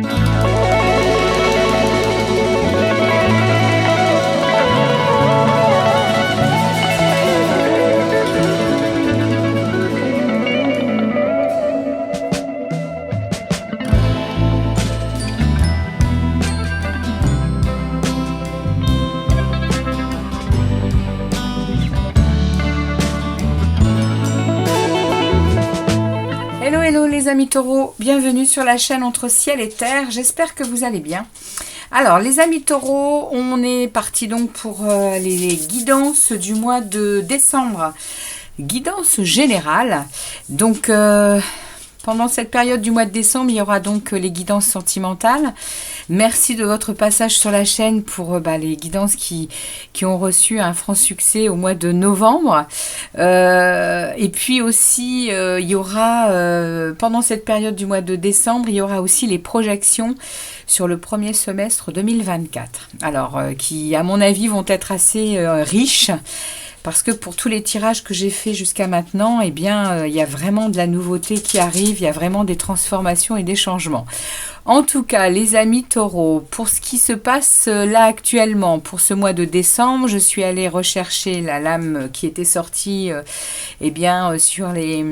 Hello les amis taureaux, bienvenue sur la chaîne Entre Ciel et Terre, j'espère que vous allez bien. Alors les amis taureaux, on est parti donc pour les guidances du mois de décembre, guidance générale. Donc pendant cette période du mois de décembre, il y aura donc les guidances sentimentales. Merci de votre passage sur la chaîne pour les guidances qui ont reçu un franc succès au mois de novembre. Et puis aussi, il y aura, pendant cette période du mois de décembre, il y aura aussi les projections sur le premier semestre 2024. Alors, qui, à mon avis, vont être assez riches. Parce que pour tous les tirages que j'ai fait jusqu'à maintenant, eh bien, il y a vraiment de la nouveauté qui arrive, il y a vraiment des transformations et des changements. En tout cas, les amis taureaux, pour ce qui se passe là actuellement, pour ce mois de décembre, je suis allée rechercher la lame qui était sortie sur les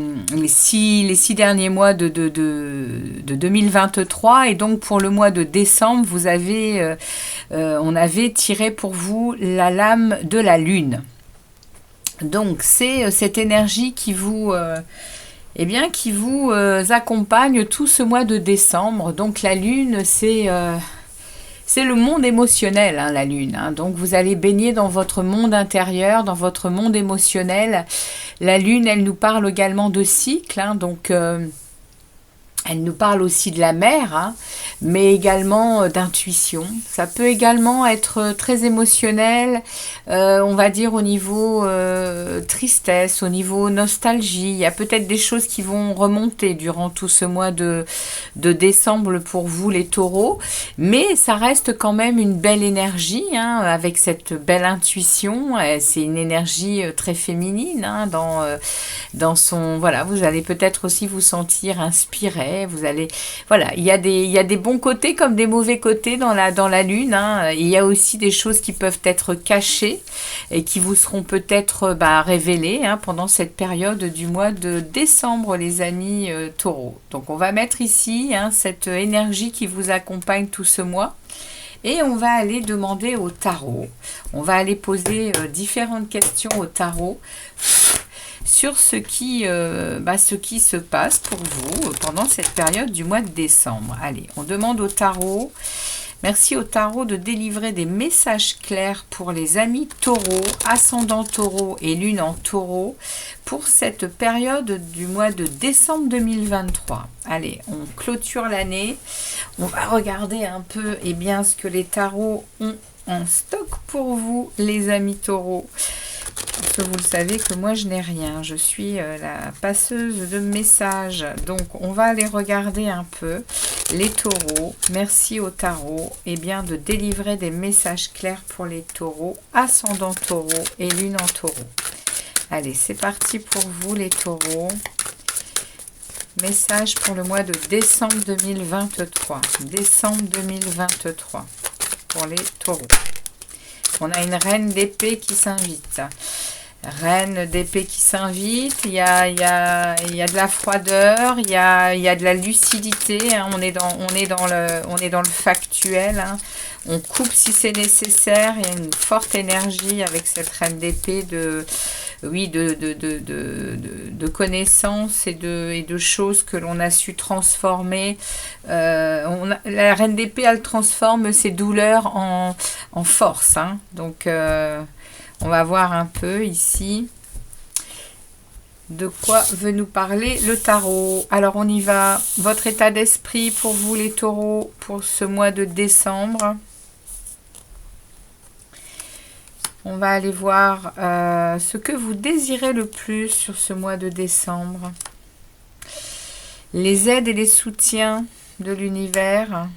6 derniers mois de 2023. Et donc, pour le mois de décembre, on avait tiré pour vous la lame de la lune. Donc, c'est cette énergie qui vous accompagne tout ce mois de décembre. Donc, la lune, c'est le monde émotionnel, hein, la lune. Hein. Donc, vous allez baigner dans votre monde intérieur, dans votre monde émotionnel. La lune, elle nous parle également de cycle. Hein, donc, elle nous parle aussi de la mer, hein, mais également d'intuition. Ça peut également être très émotionnel, on va dire au niveau tristesse, au niveau nostalgie. Il y a peut-être des choses qui vont remonter durant tout ce mois de décembre pour vous les taureaux, mais ça reste quand même une belle énergie, hein, avec cette belle intuition. C'est une énergie très féminine, hein, dans son... Voilà, vous allez peut-être aussi vous sentir inspiré. Vous allez, voilà, il y a des bons côtés comme des mauvais côtés dans la lune. Hein. Il y a aussi des choses qui peuvent être cachées et qui vous seront peut-être révélées, hein, pendant cette période du mois de décembre, les amis taureaux. Donc on va mettre ici, hein, cette énergie qui vous accompagne tout ce mois. Et on va aller demander au tarot. On va aller poser différentes questions au tarot sur ce qui se passe pour vous pendant cette période du mois de décembre. Allez, on demande au tarot. Merci au tarot de délivrer des messages clairs pour les amis taureaux, ascendant taureau et lune en taureau pour cette période du mois de décembre 2023. Allez, on clôture l'année. On va regarder un peu ce que les tarots ont en stock pour vous, les amis taureaux. Parce que vous le savez que moi je n'ai rien, je suis la passeuse de messages. Donc on va aller regarder un peu les taureaux. Merci au tarot de délivrer des messages clairs pour les taureaux, ascendant taureau et lune en taureau. Allez, c'est parti pour vous les taureaux. Message pour le mois de décembre 2023. Décembre 2023 pour les taureaux. On a une reine d'épée qui s'invite. Reine d'épée qui s'invite. Il y a de la froideur. Il y a de la lucidité. Hein. On est dans le factuel. Hein. On coupe si c'est nécessaire. Il y a une forte énergie avec cette reine d'épée de connaissances et de choses que l'on a su transformer. La reine d'épée, elle transforme ses douleurs en force. Hein. Donc, on va voir un peu ici de quoi veut nous parler le tarot. Alors, on y va. Votre état d'esprit pour vous, les taureaux, pour ce mois de décembre. On va aller voir ce que vous désirez le plus sur ce mois de décembre. Les aides et les soutiens de l'univers.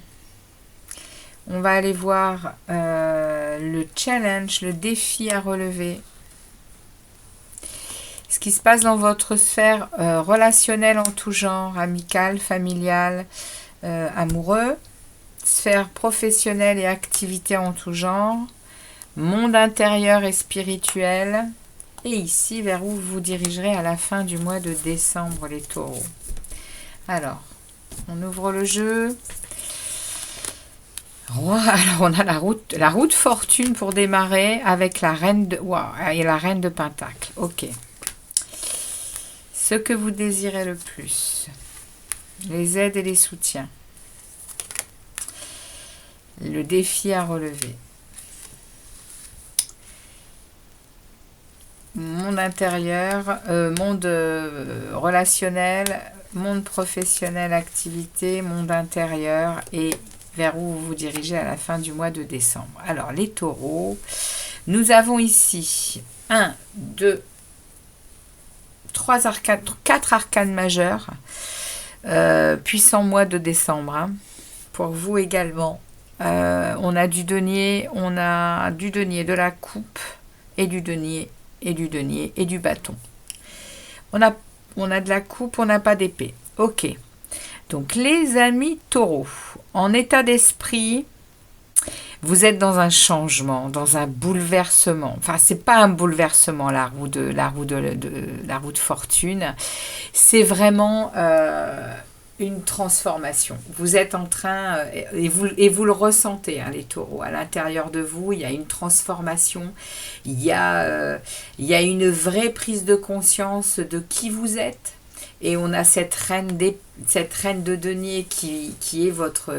On va aller voir le challenge, le défi à relever. Ce qui se passe dans votre sphère relationnelle en tout genre, amicale, familiale, amoureux. sphère professionnelle et activité en tout genre, monde intérieur et spirituel, et ici vers où vous vous dirigerez à la fin du mois de décembre, les taureaux. Alors, on ouvre le jeu. Alors, on a la route fortune pour démarrer avec la reine de... Wow, et la reine de Pentacle. Ok. Ce que vous désirez le plus. Les aides et les soutiens. Le défi à relever. Monde intérieur, monde relationnel, monde professionnel, activité, monde intérieur et vers où vous vous dirigez à la fin du mois de décembre. Alors, les taureaux, nous avons ici 1, 2, 3 arcanes, 4 arcanes majeures, puissant mois de décembre. Hein. Pour vous également, on a du denier, de la coupe et du denier, et du bâton. On a de la coupe, on n'a pas d'épée. Ok. Donc, les amis taureaux, en état d'esprit, vous êtes dans un changement, dans un bouleversement. Enfin, c'est pas un bouleversement, la roue de fortune. C'est vraiment une transformation. Vous êtes en train, et vous le ressentez, hein, les taureaux, à l'intérieur de vous, il y a une transformation, il y a une vraie prise de conscience de qui vous êtes. Et on a cette reine de denier qui est votre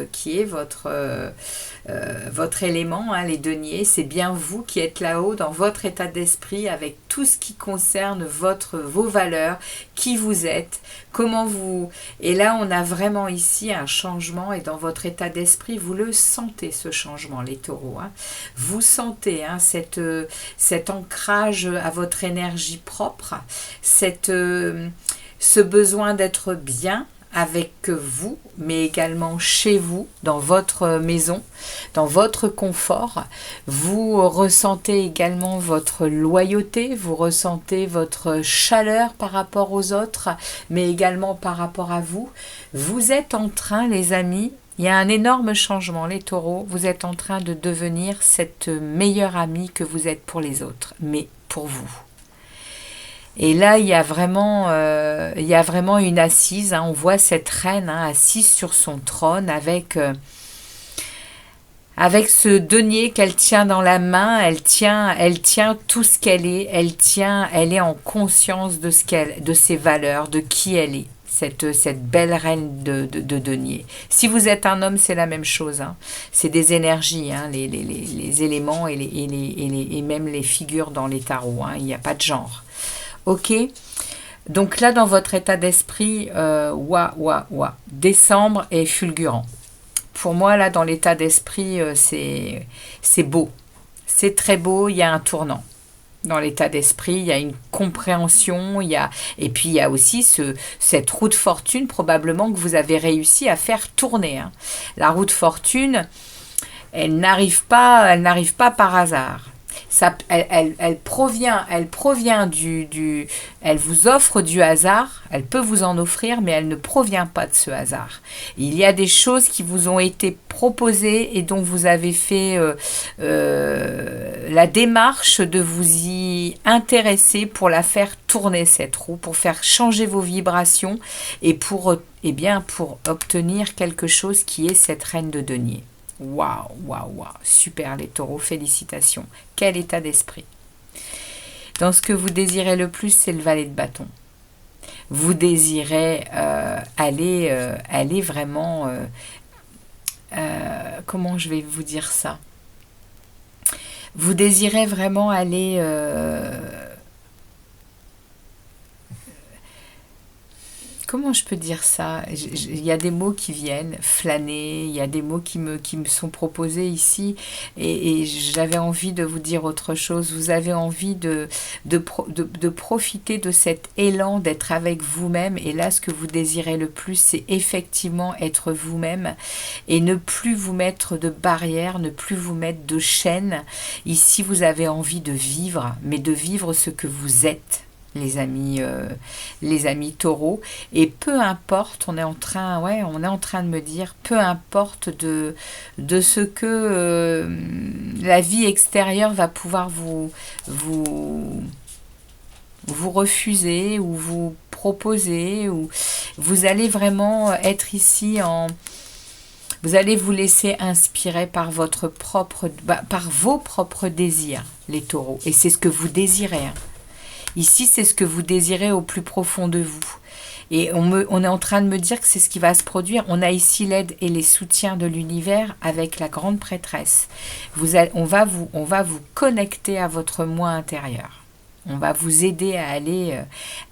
élément, hein, les deniers. C'est bien vous qui êtes là-haut dans votre état d'esprit avec tout ce qui concerne vos valeurs, qui vous êtes, comment vous... Et là, on a vraiment ici un changement et dans votre état d'esprit, vous le sentez, ce changement, les taureaux. Hein. Vous sentez hein, cet ancrage à votre énergie propre, ce besoin d'être bien avec vous, mais également chez vous, dans votre maison, dans votre confort. Vous ressentez également votre loyauté, vous ressentez votre chaleur par rapport aux autres, mais également par rapport à vous. Vous êtes en train, les amis, il y a un énorme changement, les taureaux, vous êtes en train de devenir cette meilleure amie que vous êtes pour les autres, mais pour vous. Et là, il y a vraiment une assise. Hein, on voit cette reine hein, assise sur son trône avec ce denier qu'elle tient dans la main. Elle tient tout ce qu'elle est. Elle est en conscience de ses valeurs, de qui elle est. Cette belle reine de denier. Si vous êtes un homme, c'est la même chose. Hein. C'est des énergies, hein, les éléments et même les figures dans les tarots. Hein. Il n'y a pas de genre. Ok, donc là dans votre état d'esprit, décembre est fulgurant. Pour moi là dans l'état d'esprit, c'est beau, c'est très beau. Il y a un tournant dans l'état d'esprit, il y a une compréhension, et puis il y a aussi cette roue de fortune probablement que vous avez réussi à faire tourner. Hein. La roue de fortune, elle n'arrive pas par hasard. Elle provient elle vous offre du hasard, elle peut vous en offrir, mais elle ne provient pas de ce hasard. Il y a des choses qui vous ont été proposées et dont vous avez fait la démarche de vous y intéresser pour la faire tourner cette roue, pour faire changer vos vibrations et pour obtenir quelque chose qui est cette reine de denier. Waouh, super les taureaux, félicitations. Quel état d'esprit. Dans ce que vous désirez le plus, c'est le valet de bâton. Vous désirez aller vraiment... comment je vais vous dire ça? Vous désirez vraiment aller... Comment je peux dire ça? Il y a des mots qui viennent, flâner, il y a des mots qui me sont proposés ici et j'avais envie de vous dire autre chose. Vous avez envie de profiter de cet élan d'être avec vous-même et là ce que vous désirez le plus c'est effectivement être vous-même et ne plus vous mettre de barrières, ne plus vous mettre de chaînes. Ici vous avez envie de vivre, mais de vivre ce que vous êtes. les amis taureaux. Et peu importe, on est en train de me dire, peu importe de ce que la vie extérieure va pouvoir vous refuser ou vous proposer, ou vous allez vraiment être ici vous allez vous laisser inspirer par par vos propres désirs, les taureaux. Et c'est ce que vous désirez, hein. Ici, c'est ce que vous désirez au plus profond de vous. Et on est en train de me dire que c'est ce qui va se produire. On a ici l'aide et les soutiens de l'univers avec la grande prêtresse. On va vous connecter à votre moi intérieur. On va vous aider à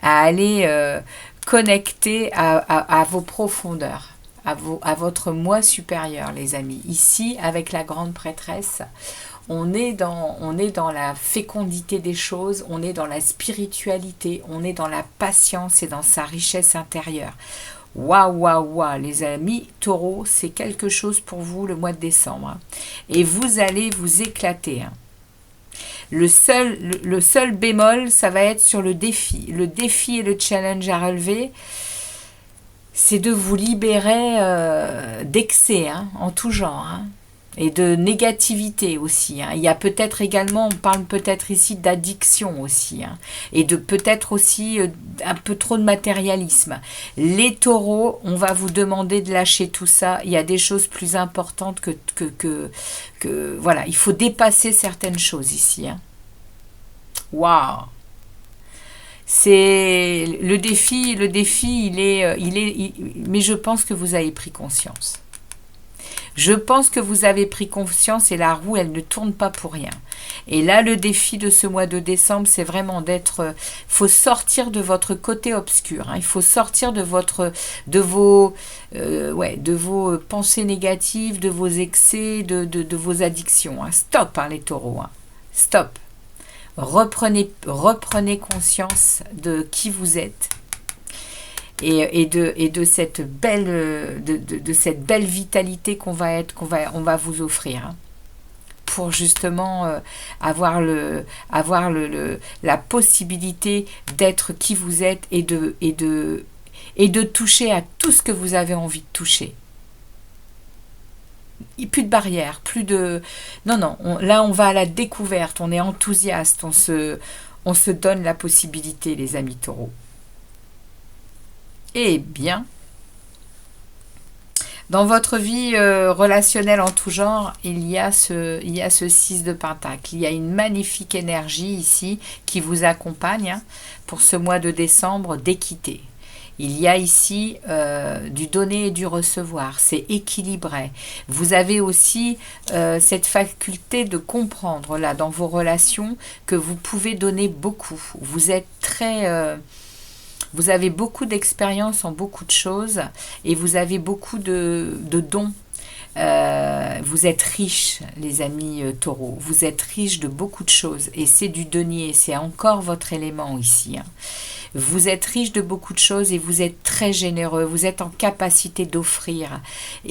aller connecter à vos profondeurs, à votre moi supérieur, les amis. Ici, avec la grande prêtresse, on est dans la fécondité des choses, on est dans la spiritualité, on est dans la patience et dans sa richesse intérieure. Waouh, waouh, waouh, les amis taureaux, c'est quelque chose pour vous le mois de décembre. Et vous allez vous éclater. Le seul bémol, ça va être sur le défi. Le défi et le challenge à relever, c'est de vous libérer d'excès, hein, en tout genre, hein. Et de négativité aussi, hein. Il y a peut-être également, on parle peut-être ici d'addiction aussi, hein. Et de peut-être aussi un peu trop de matérialisme. Les taureaux, on va vous demander de lâcher tout ça. Il y a des choses plus importantes que voilà, il faut dépasser certaines choses ici, hein. Waouh! C'est le défi, mais je pense que vous avez pris conscience. Je pense que vous avez pris conscience et la roue, elle ne tourne pas pour rien. Et là, le défi de ce mois de décembre, c'est vraiment faut sortir de votre côté obscur, hein. Il faut sortir de vos pensées négatives, de vos excès, de vos addictions, hein. Stop, hein, les taureaux, hein. Stop. Reprenez conscience de qui vous êtes. Et de cette belle vitalité on va vous offrir, hein, pour justement avoir la possibilité d'être qui vous êtes et de toucher à tout ce que vous avez envie de toucher. Plus de barrières, là on va à la découverte, on est enthousiaste, on se donne la possibilité, les amis taureaux. Eh bien, dans votre vie relationnelle en tout genre, il y a ce 6 de Pentacle. Il y a une magnifique énergie ici qui vous accompagne, hein, pour ce mois de décembre d'équité. Il y a ici du donner et du recevoir, c'est équilibré. Vous avez aussi cette faculté de comprendre là dans vos relations que vous pouvez donner beaucoup. Vous êtes vous avez beaucoup d'expérience en beaucoup de choses et vous avez beaucoup de dons. Vous êtes riches, les amis taureaux. Vous êtes riches de beaucoup de choses et c'est du denier, c'est encore votre élément ici, hein. Vous êtes riche de beaucoup de choses et vous êtes très généreux, vous êtes en capacité d'offrir.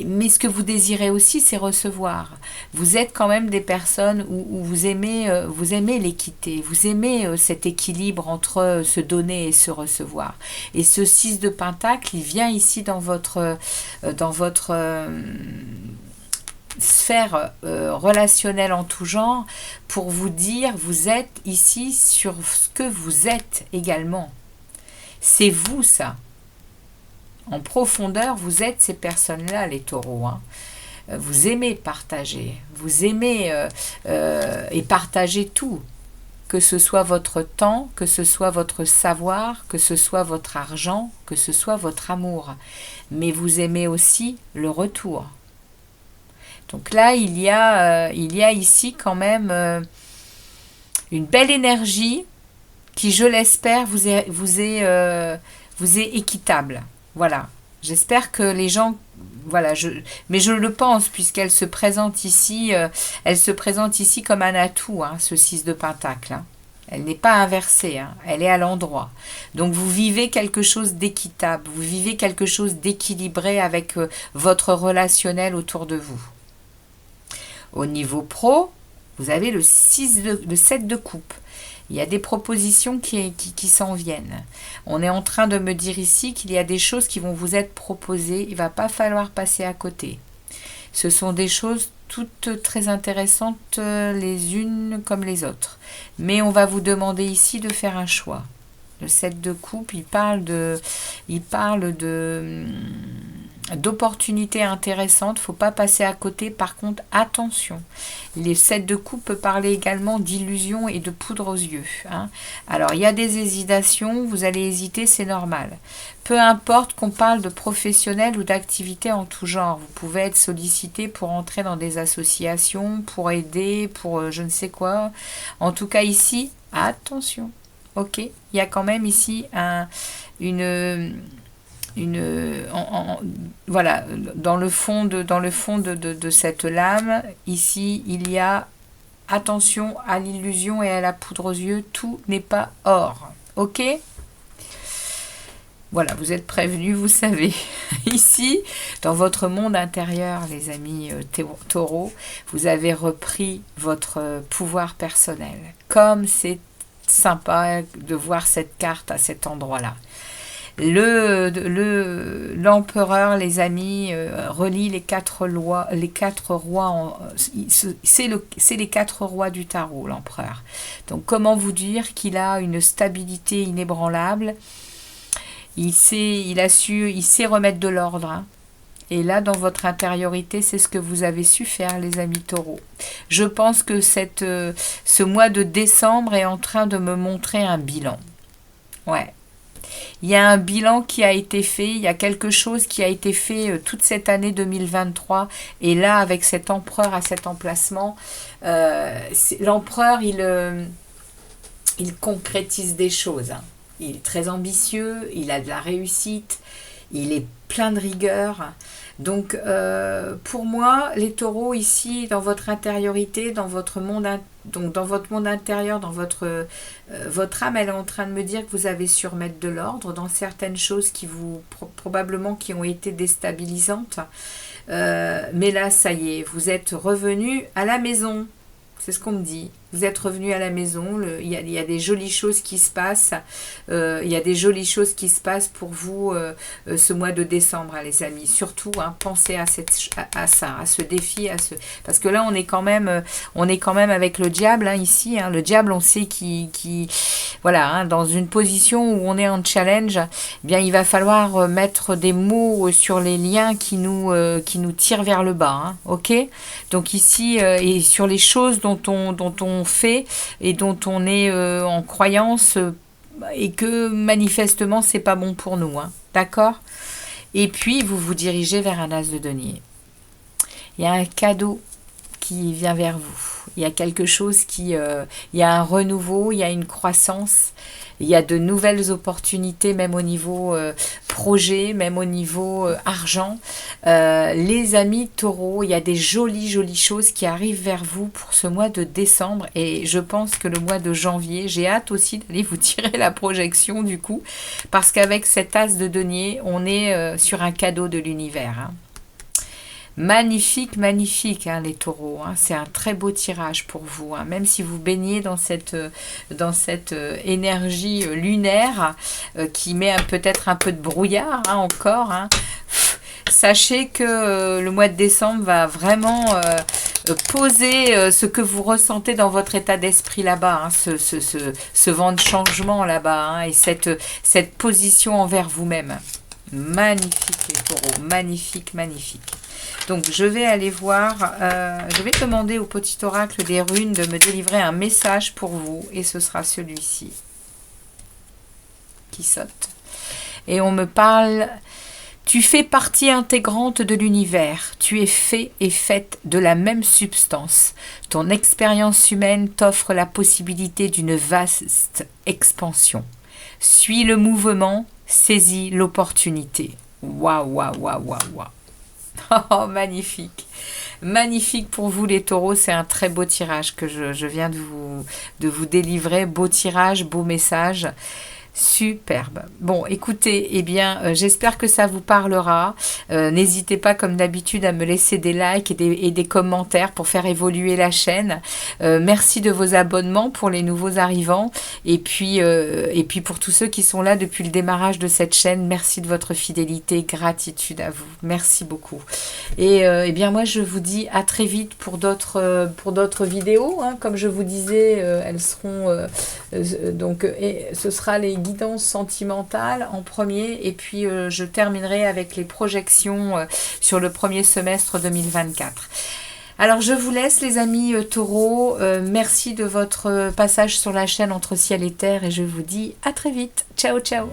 Mais ce que vous désirez aussi, c'est recevoir. Vous êtes quand même des personnes où vous aimez l'équité, vous aimez cet équilibre entre se donner et se recevoir. Et ce 6 de Pentacle, il vient ici dans votre sphère relationnelle en tout genre pour vous dire, vous êtes ici sur ce que vous êtes également. C'est vous, ça. En profondeur, vous êtes ces personnes-là, les taureaux, hein. Vous aimez partager. Vous aimez et partager tout. Que ce soit votre temps, que ce soit votre savoir, que ce soit votre argent, que ce soit votre amour. Mais vous aimez aussi le retour. Donc là, il y a ici quand même une belle énergie qui, je l'espère, vous est équitable. Voilà. J'espère que les gens... Voilà, mais je le pense, puisqu'elle se présente ici, comme un atout, hein, ce 6 de Pentacle, hein. Elle n'est pas inversée, hein, elle est à l'endroit. Donc vous vivez quelque chose d'équitable, vous vivez quelque chose d'équilibré avec votre relationnel autour de vous. Au niveau pro, vous avez le 7 de coupe. Il y a des propositions qui s'en viennent. On est en train de me dire ici qu'il y a des choses qui vont vous être proposées. Il ne va pas falloir passer à côté. Ce sont des choses toutes très intéressantes les unes comme les autres. Mais on va vous demander ici de faire un choix. Le 7 de coupe, il parle d'opportunités intéressantes, il ne faut pas passer à côté. Par contre, attention, les 7 de coupe peut parler également d'illusions et de poudre aux yeux. Hein. Alors, il y a des hésitations, vous allez hésiter, c'est normal. Peu importe qu'on parle de professionnels ou d'activités en tout genre, vous pouvez être sollicité pour entrer dans des associations, pour aider, pour je ne sais quoi. En tout cas, ici, attention. Ok, il y a quand même ici voilà, dans le fond de cette lame, ici, il y a attention à l'illusion et à la poudre aux yeux, tout n'est pas or. Ok? Voilà, vous êtes prévenus, vous savez. Ici, dans votre monde intérieur, les amis taureaux, vous avez repris votre pouvoir personnel. Comme c'est sympa de voir cette carte à cet endroit-là. L'empereur, les amis, relie les 4 lois, les 4 rois, c'est les 4 rois du tarot, l'empereur. Donc comment vous dire qu'il a une stabilité inébranlable, il sait remettre de l'ordre, hein. Et là, dans votre intériorité, c'est ce que vous avez su faire, les amis taureaux. Je pense que ce mois de décembre est en train de me montrer un bilan. Ouais. Il y a un bilan qui a été fait, il y a quelque chose qui a été fait toute cette année 2023. Et là, avec cet empereur à cet emplacement, l'empereur, il concrétise des choses. Hein. Il est très ambitieux, il a de la réussite, il est plein de rigueur. Donc, pour moi, les taureaux, ici, dans votre intériorité, dans votre monde intérieur, dans votre âme, elle est en train de me dire que vous avez su remettre de l'ordre dans certaines choses qui probablement qui ont été déstabilisantes. Mais là, ça y est, vous êtes revenu à la maison. C'est ce qu'on me dit. Vous êtes revenu à la maison, il y a des jolies choses qui se passent. Il y a des jolies choses qui se passent pour vous ce mois de décembre, hein, les amis. Surtout, hein, pensez à ça, à ce défi, parce que là, on est quand même avec le diable, hein, ici. Hein. Le diable, on sait voilà, hein, dans une position où on est en challenge, eh bien, il va falloir mettre des mots sur les liens qui nous tirent vers le bas. Hein, ok? Donc ici, et sur les choses dont on fait et dont on est en croyance et que manifestement c'est pas bon pour nous, hein, d'accord? Et puis vous vous dirigez vers un as de denier. Il y a un cadeau qui vient vers vous. Il y a quelque chose il y a un renouveau, il y a une croissance, il y a de nouvelles opportunités, même au niveau projet, même au niveau argent. Les amis taureaux, il y a des jolies choses qui arrivent vers vous pour ce mois de décembre. Et je pense que le mois de janvier, j'ai hâte aussi d'aller vous tirer la projection du coup. Parce qu'avec cet as de denier, on est sur un cadeau de l'univers, hein. Magnifique, hein, les taureaux. Hein. C'est un très beau tirage pour vous. Hein. Même si vous baignez dans cette énergie lunaire qui met peut-être un peu de brouillard, hein, encore. Hein. Sachez que le mois de décembre va vraiment poser ce que vous ressentez dans votre état d'esprit là-bas. Hein. Ce vent de changement là-bas. Hein, et cette position envers vous-même. Magnifique, les taureaux. Magnifique. Donc, je vais aller voir, je vais demander au petit oracle des runes de me délivrer un message pour vous. Et ce sera celui-ci qui saute. Et on me parle, tu fais partie intégrante de l'univers. Tu es fait et faite de la même substance. Ton expérience humaine t'offre la possibilité d'une vaste expansion. Suis le mouvement, saisis l'opportunité. Waouh. Oh, magnifique. Magnifique pour vous les taureaux, c'est un très beau tirage que je viens de vous délivrer. Beau tirage, beau message. Superbe. Bon, écoutez, eh bien, j'espère que ça vous parlera. N'hésitez pas, comme d'habitude, à me laisser des likes et des commentaires pour faire évoluer la chaîne. Merci de vos abonnements pour les nouveaux arrivants. Et puis pour tous ceux qui sont là depuis le démarrage de cette chaîne, merci de votre fidélité, gratitude à vous. Merci beaucoup. Et eh bien, moi, je vous dis à très vite pour d'autres vidéos. Hein. Comme je vous disais, elles seront... et ce sera les guidances sentimentales en premier, et puis je terminerai avec les projections sur le premier semestre 2024. Alors je vous laisse les amis taureaux, merci de votre passage sur la chaîne Entre ciel et terre et je vous dis à très vite. Ciao ciao.